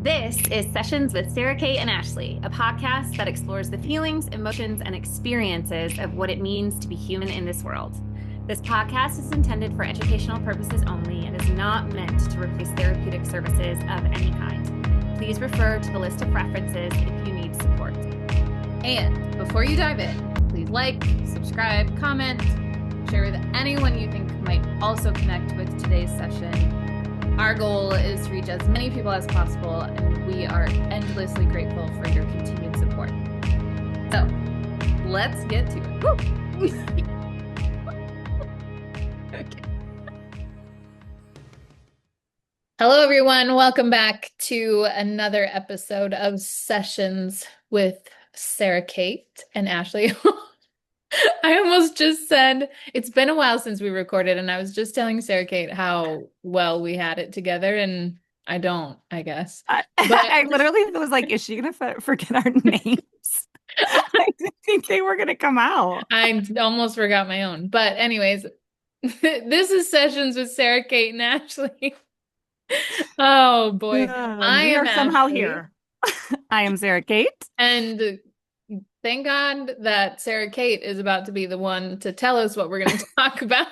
This is Sessions with Sara Cate and Ashley, a podcast that explores the feelings, emotions, and experiences of what it means to be human in this world. This podcast is intended for educational purposes only and is not meant to replace therapeutic services of any kind. Please refer to the list of references if you need support. And before you dive in, please like, subscribe, comment, share with anyone you think might also connect with today's session. Our goal is to reach as many people as possible, and we are endlessly grateful for your continued support. So, let's get to it. Woo! Okay. Hello, everyone. Welcome back to another episode of Sessions with Sara Cate and Ashley. I almost just said it's been a while since we recorded, and I was just telling Sara Cate how well we had it together, and I don't, I guess. But I literally was like, is she going to forget our names? I didn't think they were going to come out. I almost forgot my own. But anyways, this is Sessions with Sara Cate and Ashley. Oh boy. We are somehow Ashley. here. I am Sara Cate. And thank God that Sara Cate is about to be the one to tell us what we're going to talk about.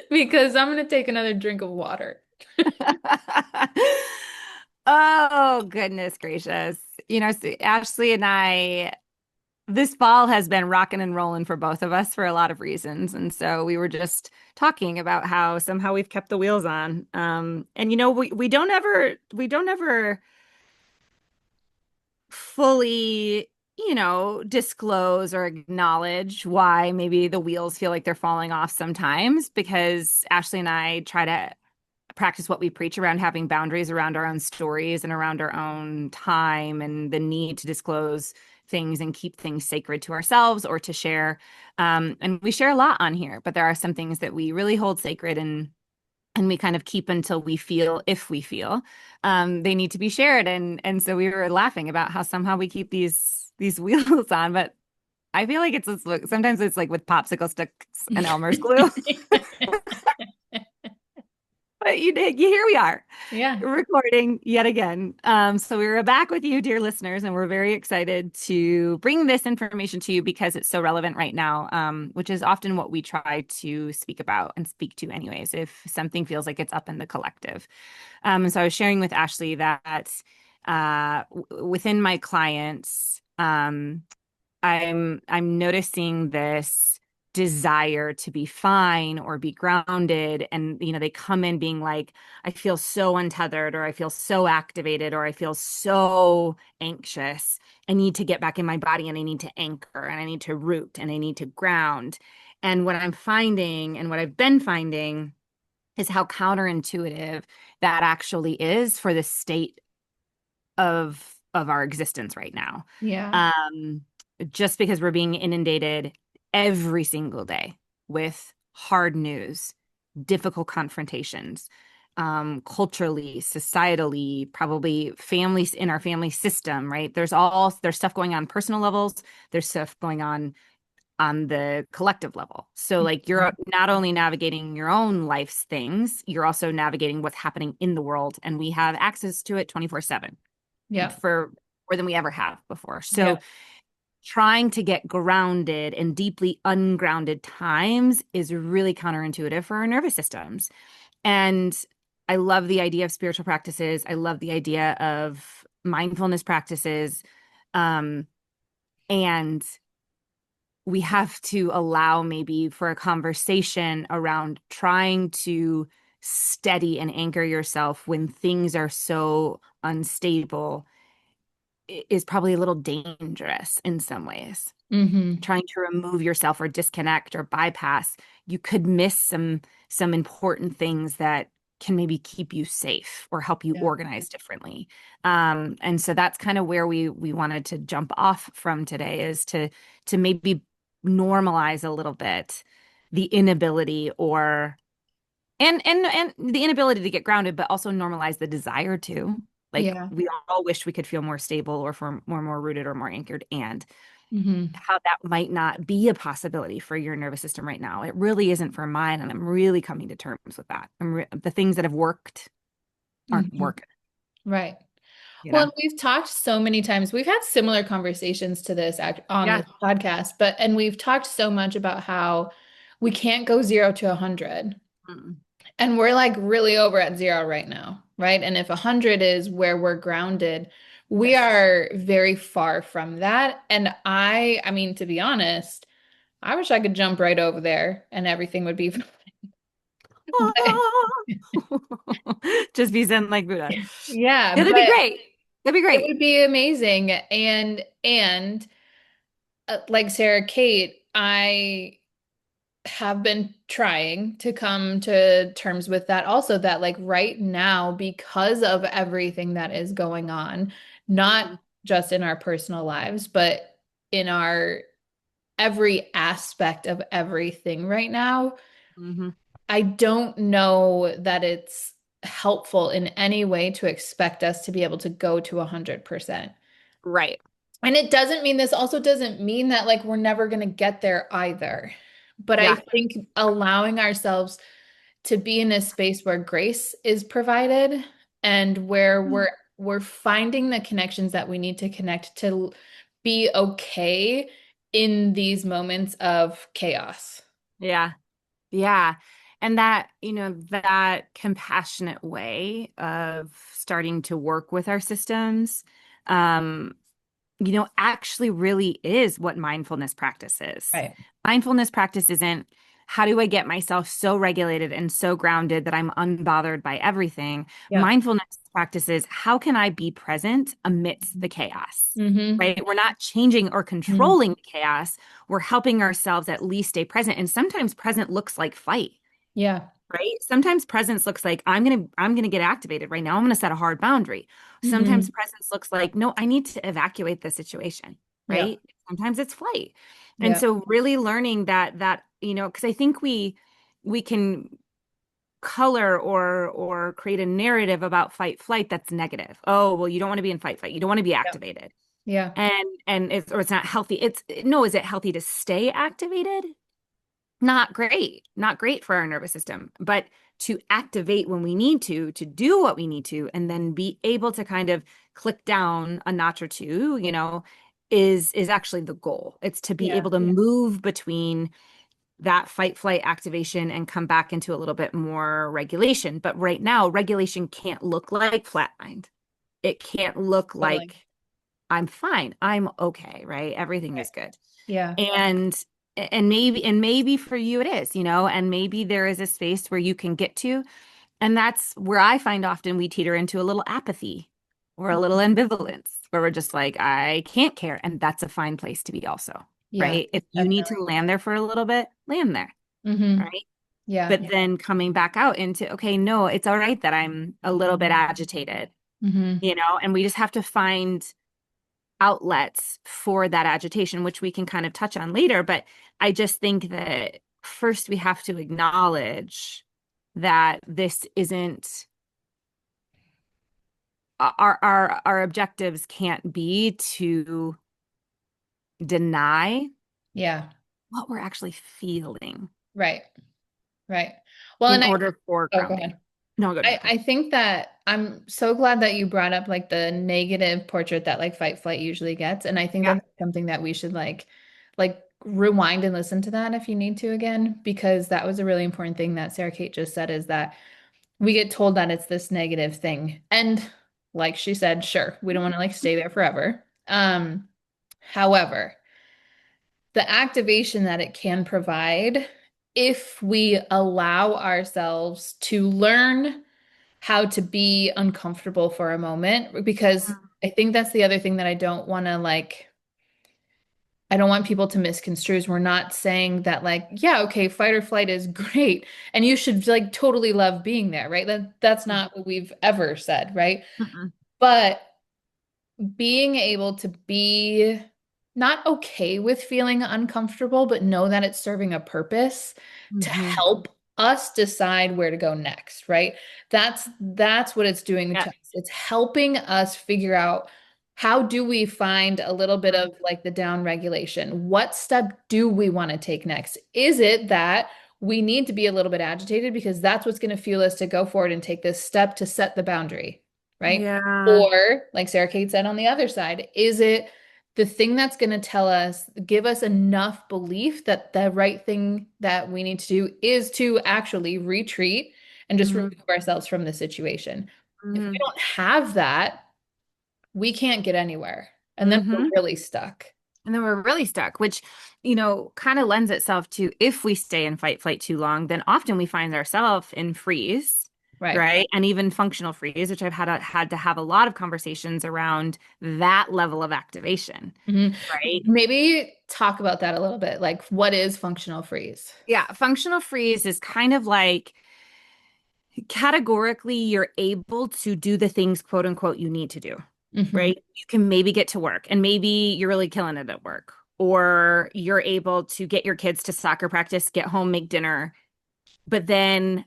Because I'm going to take another drink of water. Oh, goodness gracious. You know, so Ashley and I, this fall has been rocking and rolling for both of us for a lot of reasons. And so we were just talking about how somehow we've kept the wheels on. And you know, we don't ever fully, you know, disclose or acknowledge why maybe the wheels feel like they're falling off sometimes, because Ashley and I try to practice what we preach around having boundaries around our own stories and around our own time and the need to disclose things and keep things sacred to ourselves or to share. And we share a lot on here, but there are some things that we really hold sacred and we kind of keep until we feel, if we feel, they need to be shared. And so we were laughing about how somehow we keep these wheels on, but I feel like it's sometimes it's like with popsicle sticks and Elmer's glue. But here we are. Yeah. Recording yet again. So we were back with you, dear listeners, and we're very excited to bring this information to you because it's so relevant right now, which is often what we try to speak about and speak to anyways, if something feels like it's up in the collective. So I was sharing with Ashley that within my clients, I'm noticing this desire to be fine or be grounded, and you know, they come in being like, I feel so untethered, or I feel so activated, or I feel so anxious. I need to get back in my body, and I need to anchor, and I need to root, and I need to ground. And what I'm finding, and what I've been finding, is how counterintuitive that actually is for the state of our existence right now. Yeah. Just because we're being inundated every single day with hard news, difficult confrontations, culturally, societally, probably families in our family system, right? There's stuff going on personal levels. There's stuff going on the collective level. So like you're not only navigating your own life's things, you're also navigating what's happening in the world. And we have access to it 24/7. Yeah. For more than we ever have before. So trying to get grounded in deeply ungrounded times is really counterintuitive for our nervous systems. And I love the idea of spiritual practices. I love the idea of mindfulness practices. And we have to allow maybe for a conversation around trying to steady and anchor yourself when things are so unstable is probably a little dangerous in some ways. Mm-hmm. Trying to remove yourself or disconnect or bypass, you could miss some important things that can maybe keep you safe or help you organize differently. And so that's kind of where we wanted to jump off from today, is to maybe normalize a little bit the inability and the inability to get grounded, but also normalize the desire to. Like we all wish we could feel more stable or more rooted or more anchored, and how that might not be a possibility for your nervous system right now. It really isn't for mine, and I'm really coming to terms with that. The things that have worked aren't working. Right. you Well, know? and we've talked so many times. We've had similar conversations to this on Yeah. this podcast, and we've talked so much about how we can't go 0 to 100. Mm. And we're like really over at 0 right now, right? And if 100 is where we're grounded, we Yes. are very far from that. And I mean, to be honest, I wish I could jump right over there and everything would be fine. Just be zen like Buddha. Yeah, It'll be but great. It'll be it great. would be amazing. And like Sarah Kate, I have been trying to come to terms with that also, that like right now, because of everything that is going on, not Mhm. just in our personal lives, but in our every aspect of everything right now, Mhm. I don't know that it's helpful in any way to expect us to be able to go to 100%. Right. And it doesn't mean, this also doesn't mean that like we're never going to get there either. But I Yeah. think allowing ourselves to be in a space where grace is provided and where we're finding the connections that we need to connect to be okay in these moments of chaos. Yeah. Yeah. And that, that compassionate way of starting to work with our systems, um, actually really is what mindfulness practice is. Right. Mindfulness practice isn't how do I get myself so regulated and so grounded that I'm unbothered by everything. Yeah. Mindfulness practice is how can I be present amidst the chaos, Mm-hmm. right? We're not changing or Mm-hmm. controlling the chaos. We're helping ourselves at least stay present. And sometimes present looks like fight. Yeah. Right? Sometimes presence looks like I'm gonna get activated right now. I'm gonna set a hard boundary. Mm-hmm. Sometimes presence looks like, no, I need to evacuate the situation, Yeah. right? Sometimes it's flight. And Yeah. so really learning that, because I think we can color or create a narrative about fight flight that's negative. Oh, well, you don't want to be in fight. You don't want to be Yeah. activated. Yeah. And it's not healthy. It's no, is it healthy to stay activated? Not great, not great for our nervous system, but to activate when we need to do what we need to, and then be able to kind of click down a notch or two, is actually the goal. It's to be Yeah. able to move between that fight flight activation and come back into a little bit more regulation. But right now, regulation can't look like flatlined. It can't look Totally. like I'm fine. I'm okay, right? Everything Right. is good. Yeah. And maybe for you it is, and maybe there is a space where you can get to, and that's where I find often we teeter into a little apathy or a little ambivalence where we're just like, I can't care, and that's a fine place to be also, Yeah. right? If you need to Definitely. land there for a little bit, land there, Mm-hmm. right? Yeah. But then coming back out into, okay, no, it's all right that I'm a little bit agitated, Mm-hmm. and we just have to find outlets for that agitation, which we can kind of touch on later. But I just think that first we have to acknowledge that this isn't our objectives can't be to deny Yeah. what we're actually feeling Right. Right. Well, in and order for oh, go grounding. ahead. No, go ahead. I think that I'm so glad that you brought up like the negative portrait that like fight flight usually gets. And I think Yeah. that's something that we should like rewind and listen to that if you need to again, because that was a really important thing that Sarah Kate just said, is that we get told that it's this negative thing. And like she said, sure, we don't want to like stay there forever. However, the activation that it can provide, if we allow ourselves to learn how to be uncomfortable for a moment, because I think that's the other thing that I don't want to like, I don't want people to misconstrue. We're not saying that like, yeah, okay, fight or flight is great and you should like totally love being there, right? That's not what we've ever said, right? Mm-mm. But being able to be not okay with feeling uncomfortable, but know that it's serving a purpose to Mhm. help us decide where to go next, right? That's what it's doing Yeah. to us. It's helping us figure out, how do we find a little bit of like the down regulation? What step do we want to take next? Is it that we need to be a little bit agitated because that's what's going to fuel us to go forward and take this step to set the boundary? right? Yeah. Or, like Sarah Kate said on the other side, is it the thing that's going to tell us, give us enough belief that the right thing that we need to do is to actually retreat and just Mhm. remove ourselves from the situation? If we Mhm. don't have that, we can't get anywhere. And then we're Mhm. really stuck. And then we're really stuck, which, kind of lends itself to if we stay in fight flight too long, then often we find ourselves in freeze, Right. right? And even functional freeze, which I've had to have a lot of conversations around that level of activation, Mhm. right? Maybe talk about that a little bit. Like, what is functional freeze? Yeah, functional freeze is kind of like categorically you're able to do the things, quote unquote, you need to do, Hmm. right? You can maybe get to work and maybe you're really killing it at work, or you're able to get your kids to soccer practice, get home, make dinner. But then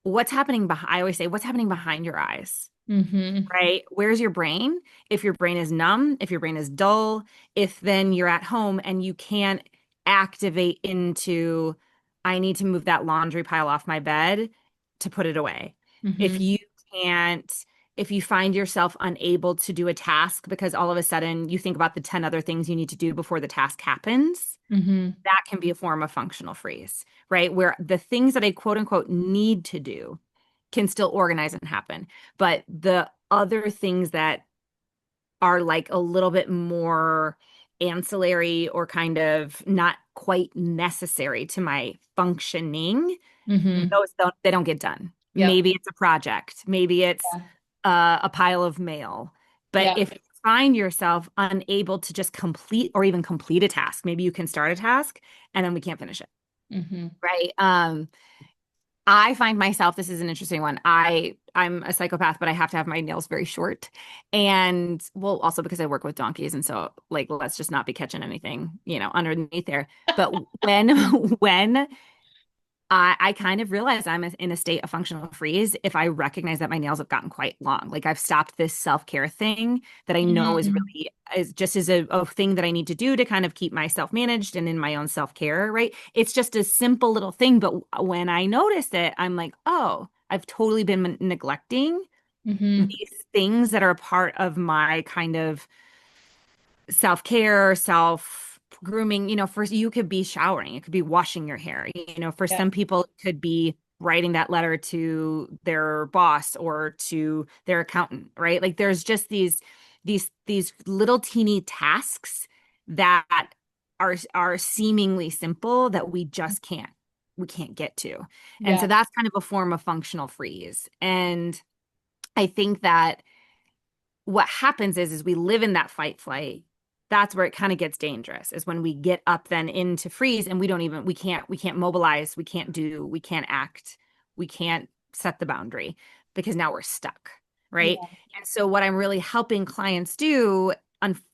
what's happening behind, I always say, what's happening behind your eyes, Hmm. right? Where's your brain? If your brain is numb, if your brain is dull, if then you're at home and you can't activate into, I need to move that laundry pile off my bed to put it away. If Hmm. you can't, if you find yourself unable to do a task because all of a sudden you think about the 10 other things you need to do before the task happens, Hmm. that can be a form of functional freeze, right? Where the things that I quote unquote need to do can still organize and happen. But the other things that are like a little bit more ancillary or kind of not quite necessary to my functioning, Hmm. they don't get done. Yep. Maybe it's a project, maybe it's Yeah. a pile of mail. But Yeah. if you find yourself unable to just complete or even complete a task, maybe you can start a task and then we can't finish it, Hmm. right? I find myself, this is an interesting one. I'm a psychopath, but I have to have my nails very short. And well, also because I work with donkeys. And so like let's just not be catching anything, underneath there. But when when I kind of realize I'm in a state of functional freeze if I recognize that my nails have gotten quite long. Like I've stopped this self-care thing that I know is Hmm. really is just as a thing that I need to do to kind of keep myself managed and in my own self-care, right? It's just a simple little thing, but when I notice it, I'm like, oh, I've totally been neglecting Hmm. these things that are a part of my kind of self-care, self grooming, for you could be showering, it could be washing your hair, for Yeah. some people it could be writing that letter to their boss or to their accountant, right? Like there's just these little teeny tasks that are seemingly simple that we can't get to. And so Yeah. that's kind of a form of functional freeze. And I think that what happens is we live in that fight flight. That's where it kind of gets dangerous, is when we get up then into freeze and we can't mobilize, we can't act, we can't set the boundary because now we're stuck, right? Yeah. And so what I'm really helping clients do,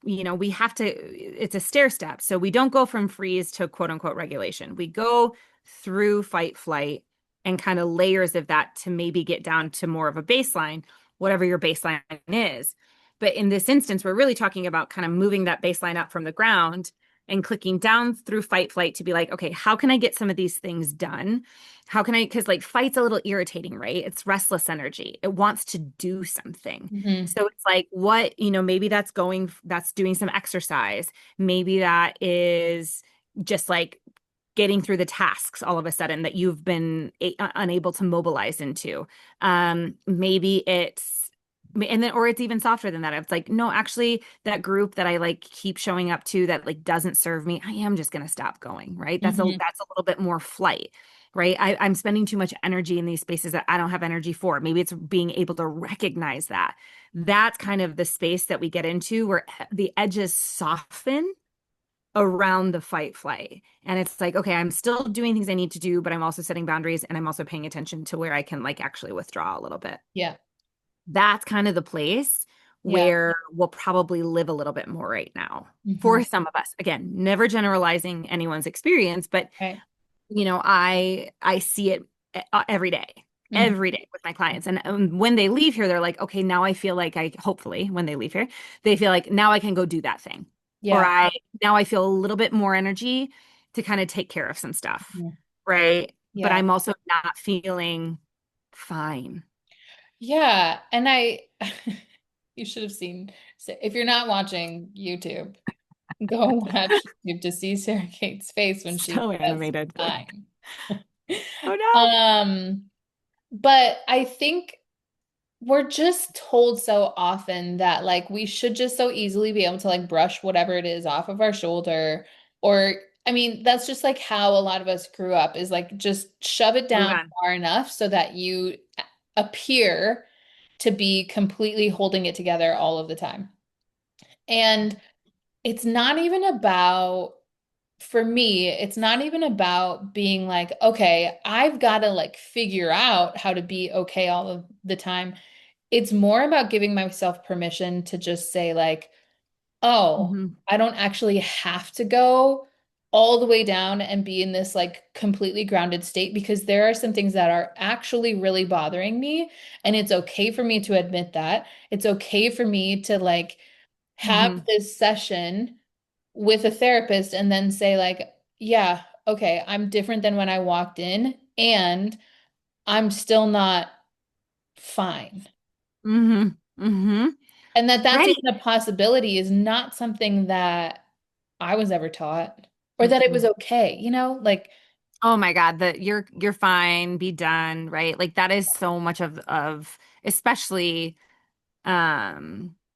we have to, it's a stair step. So we don't go from freeze to quote unquote regulation. We go through fight flight and kind of layers of that to maybe get down to more of a baseline, whatever your baseline is. But in this instance, we're really talking about kind of moving that baseline up from the ground and clicking down through fight flight to be like, okay, how can I get some of these things done? How can I, because like fight's a little irritating, right? It's restless energy. It wants to do something. Hmm. So it's like, maybe that's doing some exercise. Maybe that is just like getting through the tasks all of a sudden that you've been unable to mobilize into. Maybe it's and then or it's even softer than that. It's like, no, actually that group that I like keep showing up to that like doesn't serve me, I am just gonna stop going, right? Hmm. That's a little bit more flight, right? I'm spending too much energy in these spaces that I don't have energy for. Maybe it's being able to recognize that. That's kind of the space that we get into where the edges soften around the fight flight. And it's like, okay, I'm still doing things I need to do, but I'm also setting boundaries and I'm also paying attention to where I can like actually withdraw a little bit. Yeah. That's kind of the place Yeah. where we'll probably live a little bit more right now Hmm. for some of us. Again, never generalizing anyone's experience, but Right. I see it every day. Hmm. Every day with my clients. And when they leave here, they're like, okay, now I feel like hopefully when they leave here, they feel like now I can go do that thing. Or Yeah. now I feel a little bit more energy to kind of take care of some stuff. Mhm. Right. But Yeah. I'm also not feeling fine. Yeah, and I you should have seen, so if you're not watching YouTube, go watch YouTube to see Sarah Kate's face when she So says animated. fine. Oh no. Um, but I think we're just told so often that like we should just so easily be able to like brush whatever it is off of our shoulder. Or I mean, that's just like how a lot of us grew up, is like just shove it Move down on. far enough so that you appear to be completely holding it together all of the time. And it's not even about, for me, it's not even about being like, okay, I've got to like figure out how to be okay all of the time. It's more about giving myself permission to just say, like, oh, Hmm. I don't actually have to go all the way down and be in this like completely grounded state, because there are some things that are actually really bothering me. And it's okay for me to admit that. It's okay for me to like have Hmm. this session with a therapist and then say, like, yeah, okay, I'm different than when I walked in, and I'm still not fine. Hmm. Hmm. And that that's Right. even a possibility is not something that I was ever taught, or that it was Mm-mm. okay, like, Oh my God, that you're fine, be done, right? Like that is so much of especially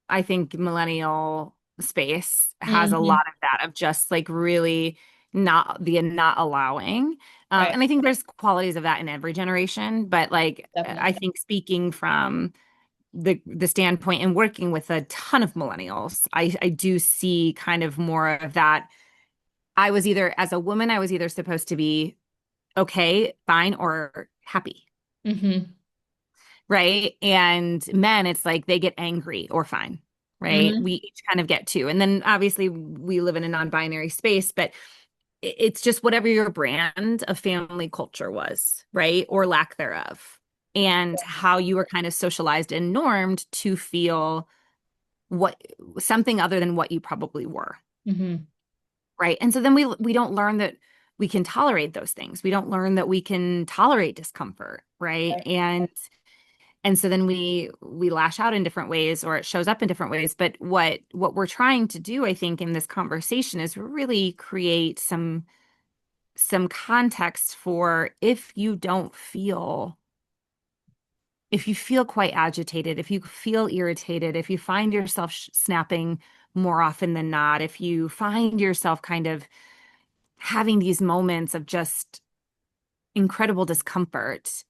I think millennial space has a hmm lot of that of just like really not allowing. right, And I think there's qualities of that in every generation, but like I definitely. think speaking from the standpoint and working with a ton of millennials, I do see kind of more of that. I was either as a woman, I was either supposed to be okay, fine, or happy, hmm right? And men, it's like they get angry or fine, right? hmm We each kind of get two. And then obviously we live in a non-binary space, but it's just whatever your brand of family culture was, right? Or lack thereof. And how you were kind of socialized and normed to feel what something other than what you probably were, hmm right? And so then we don't learn that we can tolerate those things. We don't learn that we can tolerate discomfort, right? right. And so then we lash out in different ways or it shows up in different ways. But what we're trying to do, I think, in this conversation is really create some context for if you feel quite agitated, if you feel irritated, if you find yourself snapping more often than not, if you find yourself kind of having these moments of just incredible discomfort,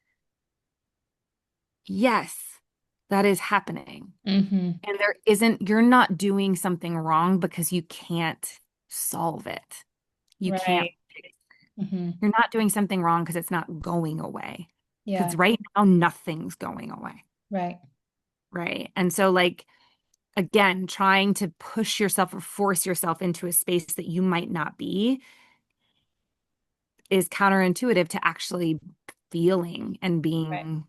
yes, that is happening. hmm And you're not doing something wrong because you can't solve it. You can't, right. hmm you're not doing something wrong because it's not going away. yeah, Because right now, nothing's going away. right, Right. And so, like, again, trying to push yourself or force yourself into a space that you might not be is counterintuitive to actually feeling and right. being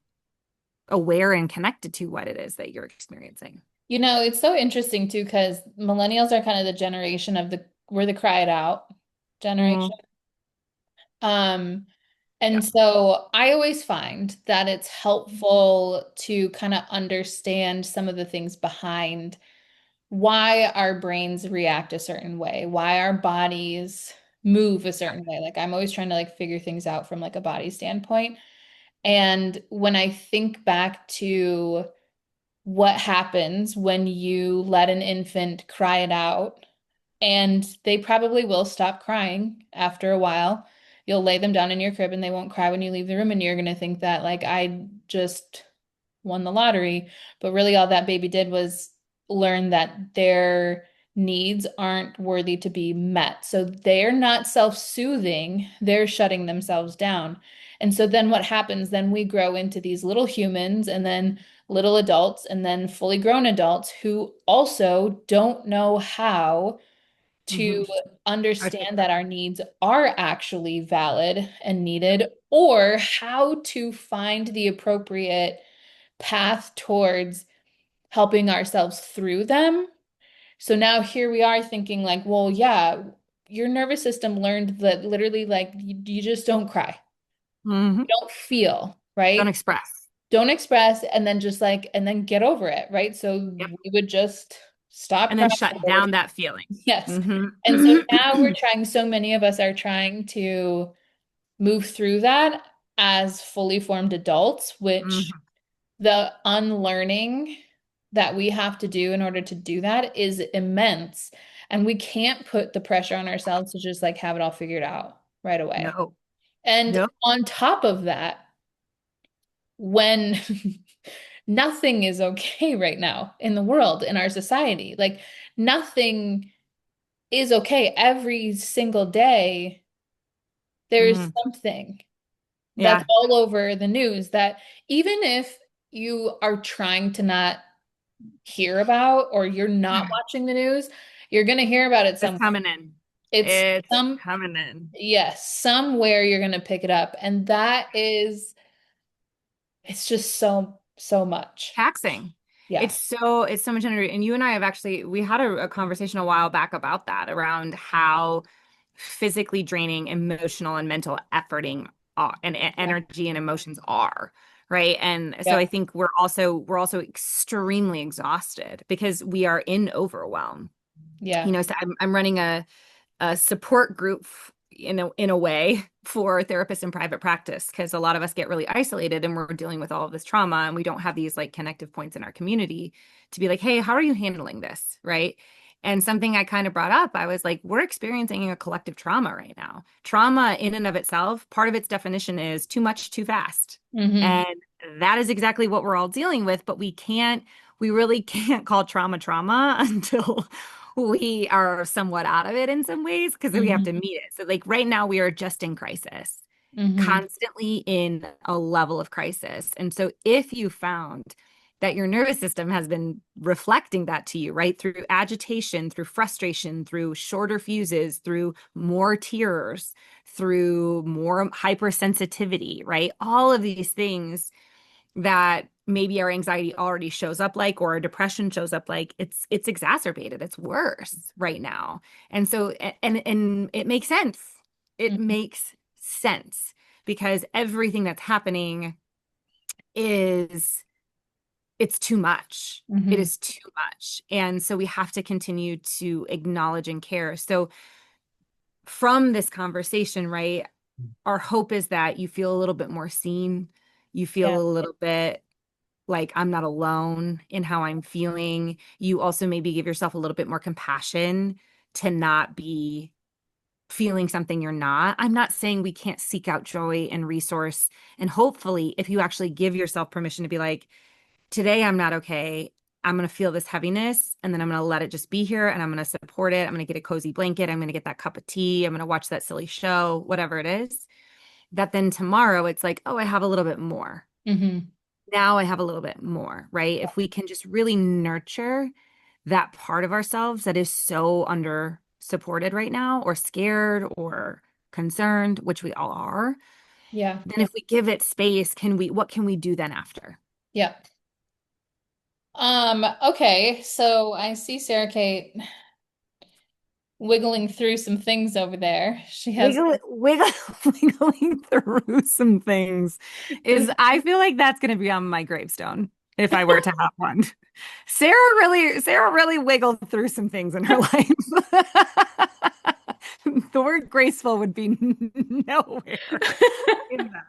aware and connected to what it is that you're experiencing. It's so interesting too, because millennials are kind of the generation of we're the cry it out generation. Mm, Um, yeah. And so I always find that it's helpful to kind of understand some of the things behind why our brains react a certain way, why our bodies move a certain way. Like I'm always trying to like figure things out from like a body standpoint. And when I think back to what happens when you let an infant cry it out, and they probably will stop crying after a while. You'll lay them down in your crib and they won't cry when you leave the room, and you're going to think that, like, I just won the lottery. But really, all that baby did was learn that their needs aren't worthy to be met. So they're not self-soothing, they're shutting themselves down. And so then what happens? Then we grow into these little humans and then little adults and then fully grown adults who also don't know how Hmm. to understand that our needs are actually valid and needed, or how to find the appropriate path towards helping ourselves through them. So now here we are thinking, like, well, yeah, your nervous system learned that literally, like, you just don't cry, Hmm. you don't feel, Don't right? express. don't express, and then just like, and then get over it, right? So Yep. we would just stop And then crying. shut down that feeling. Yes. And so now Mm-hmm. we're trying, so many of us are trying to move through that as fully formed adults, which the unlearning that we have to do in order to do that is immense. And we can't put the pressure on ourselves to just like have it all figured out right away. No, And no. on top of that, when nothing is okay right now in the world, in our society, like nothing is okay. Every single day, there's Mm, something that's yeah. all over the news that even if you are trying to not hear about or you're not watching the news, you're going to hear about it It's somewhere. coming in. It's It's some, coming in. yes, somewhere you're going to pick it up. And that is, it's just so, so much. Taxing. Yeah. It's so much energy. And you and I have actually we had a conversation a while back about that, around how physically draining, emotional and mental efforting and Yeah. energy and emotions are, right? And so Yeah. I think we're also extremely exhausted because we are in overwhelm. Yeah. So I'm running a support group in a way for therapists in private practice, because a lot of us get really isolated and we're dealing with all of this trauma and we don't have these like connective points in our community to be like, hey, how are you handling this, right? And something I kind of brought up, I was like, we're experiencing a collective trauma right now. Trauma in and of itself, part of its definition is too much too fast. Hmm. And that is exactly what we're all dealing with, but we really can't call trauma until we are somewhat out of it in some ways, because we have Hmm. to meet it. So like right now we are just in crisis, Hmm. constantly in a level of crisis. And so if you found that your nervous system has been reflecting that to you, right, through agitation, through frustration, through shorter fuses, through more tears, through more hypersensitivity, right? All of these things that maybe our anxiety already shows up like, or our depression shows up like, it's exacerbated, it's worse right now. And so and it makes sense. It Hmm. makes sense because everything that's happening is it's too much. It Hmm. is too much. And so we have to continue to acknowledge and care. So from this conversation, right, our hope is that you feel a little bit more seen, you Yeah. feel a little bit like I'm not alone in how I'm feeling. You also maybe give yourself a little bit more compassion to not be feeling something you're not. I'm not saying we can't seek out joy and resource. And hopefully, if you actually give yourself permission to be like, today I'm not okay. I'm going to feel this heaviness and then I'm going to let it just be here and I'm going to support it. I'm going to get a cozy blanket. I'm going to get that cup of tea. I'm going to watch that silly show, whatever it is. That then tomorrow it's like, oh, I have a little bit more. Hmm. Now I have a little bit more, right? If we can just really nurture that part of ourselves that is so under supported right now, or scared or concerned, which we all are, Yeah. then if we give it space, what can we do then after? Yeah. Okay, so I see Sarah Kate wiggling through some things over there. She has Wiggling through some things I feel like that's going to be on my gravestone if I were to have one. Sarah really wiggled through some things in her life. The word graceful would be nowhere in that.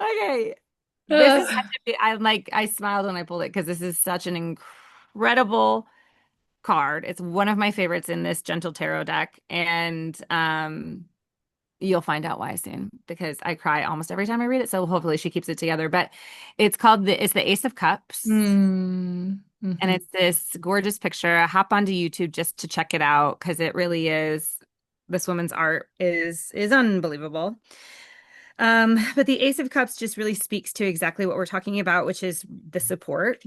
Okay. This is uh, such I smiled when I pulled it because this is such an incredible card. It's one of my favorites in this Gentle Tarot deck. And you'll find out why soon because I cry almost every time I read it. So hopefully she keeps it together. But it's the Ace of Cups. And mhm. it's this gorgeous picture. Hop onto YouTube just to check it out because it really is, this woman's art is unbelievable. But the Ace of Cups just really speaks to exactly what we're talking about, which is the support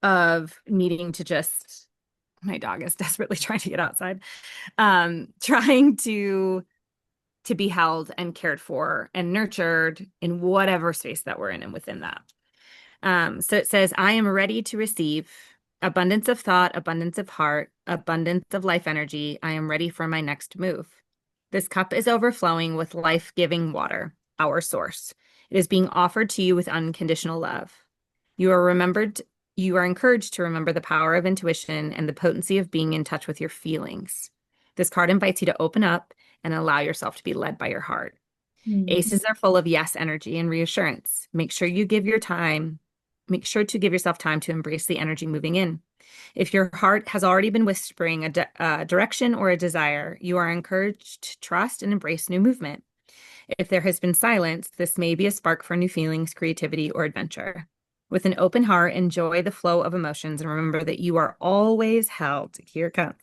of needing to just, my dog is desperately trying to get outside. Trying to be held and cared for and nurtured in whatever space that we're in and within that. So it says, I am ready to receive abundance of thought, abundance of heart, abundance of life energy. I am ready for my next move. This cup is overflowing with life-giving water, our source. It is being offered to you with unconditional love. You are remembered, you are encouraged to remember the power of intuition and the potency of being in touch with your feelings. This card invites you to open up and allow yourself to be led by your heart. Aces are full of yes energy and reassurance. Make sure to give yourself time to embrace the energy moving in. If your heart has already been whispering a direction or a desire, you are encouraged to trust and embrace new movement. If there has been silence, this may be a spark for new feelings, creativity, or adventure. With an open heart, enjoy the flow of emotions and remember that you are always held, here it comes,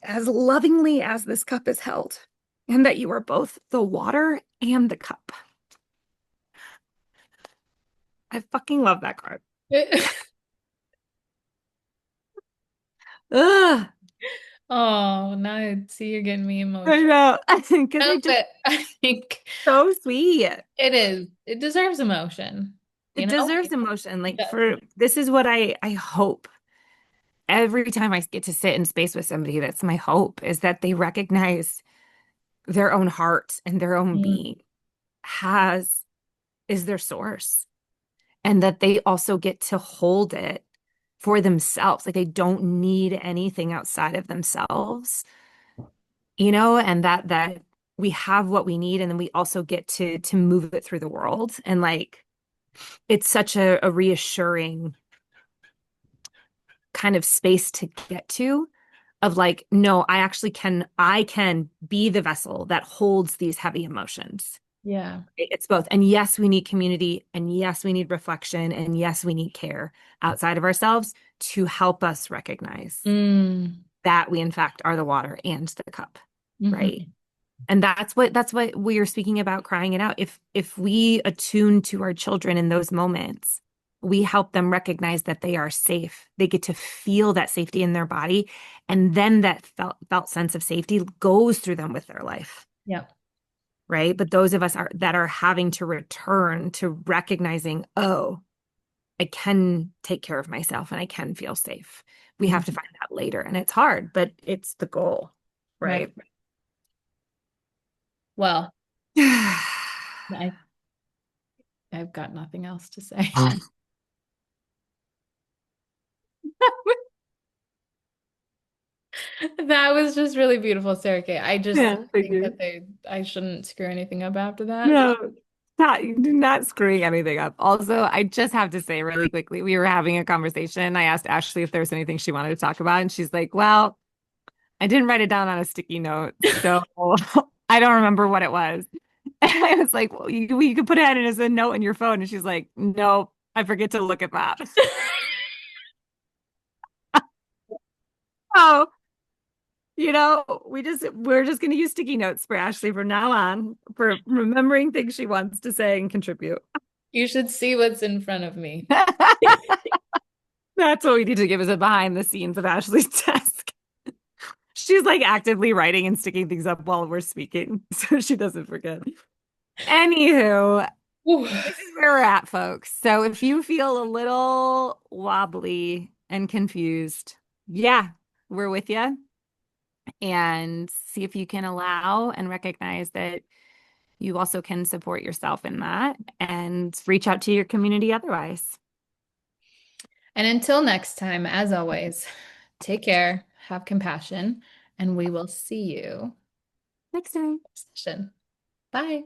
as lovingly as this cup is held, and that you are both the water and the cup. I fucking love that card. Ugh. Oh, now see you're getting me I emotional. know. Because I think so sweet. it is. It deserves emotion. It deserves emotion. This is what I hope every time I get to sit in space with somebody. That's my hope, is that they recognize their own heart and their own being is their source, and that they also get to hold it for themselves. Like they don't need anything outside of themselves, and that we have what we need, and then we also get to move it through the world. And like it's such a reassuring kind of space to get to, of like, no, I can be the vessel that holds these heavy emotions. Yeah. It's both. And yes, we need community, and yes, we need reflection, and yes, we need care outside of ourselves to help us recognize that we in fact are the water and the cup. Right. And that's what we are speaking about, crying it out. If we attune to our children in those moments, we help them recognize that they are safe. They get to feel that safety in their body. And then that felt sense of safety goes through them with their life. Yeah. Right. But those of us that are having to return to recognizing, oh, I can take care of myself and I can feel safe. We have to find that later. And it's hard, but it's the goal. Right. Well, I've got nothing else to say. That was just really beautiful, Sara Cate. I just think that I shouldn't screw anything up after that. No, not screwing anything up. Also, I just have to say really quickly, we were having a conversation. I asked Ashley if there was anything she wanted to talk about, and she's like, well, I didn't write it down on a sticky note, so I don't remember what it was. And I was like, well, you could put it in as a note in your phone. And she's like, no, I forget to look at that. Oh, we're just going to use sticky notes for Ashley from now on for remembering things she wants to say and contribute. You should see what's in front of me. That's what we need to give as a behind the scenes of Ashley's desk. She's like actively writing and sticking things up while we're speaking, so she doesn't forget. Anywho, this is where we're at, folks. So if you feel a little wobbly and confused, yeah, we're with you. And see if you can allow and recognize that you also can support yourself in that and reach out to your community otherwise. And until next time, as always, take care, have compassion, and we will see you next time. Bye.